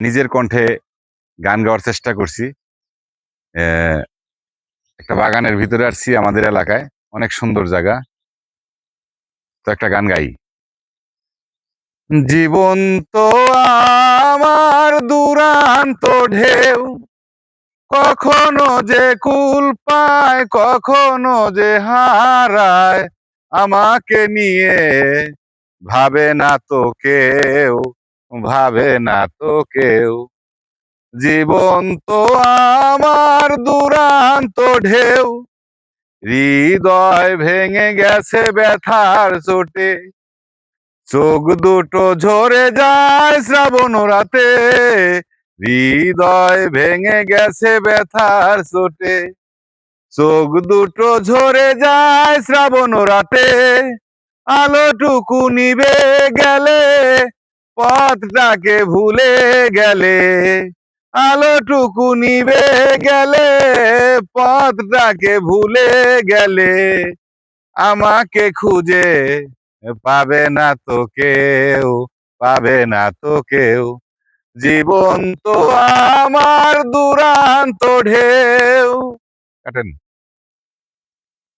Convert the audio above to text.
নিজের কণ্ঠে গান গাওয়ার চেষ্টা করছি। একটা বাগানের ভিতরে আসছি আমাদের এলাকায়, অনেক সুন্দর জায়গা। তো একটা গান গাই। জীবন তো আমার দুরান্ত ঢেউ, কখনো যে কুল পায় কখনো যে হারায়, আমাকে নিয়ে ভাবে না তো কেউ, ভাবে না তো কেউ। জীবন তো আমার দুরান্ত ঢেউ, হৃদয় ভেঙে গেছে ব্যথার চোটে, চোখ দুটো ঝরে যায় শ্রাবণ রাতে, হৃদয় ভেঙে গেছে ব্যথার চোটে, চোখ দুটো ঝরে যায় শ্রাবণ রাতে। আলোটুকু নিবে গেলে, পথটাকে ভুলে গেলে, আলোটুকু নিবে গেলে, পথটাকে ভুলে গেলে, আমাকে খুঁজে পাবে না তো কেউ, পাবে না তো কেউ। জীবন তো আমার দুরান্ত ঢেউ। কাটেন।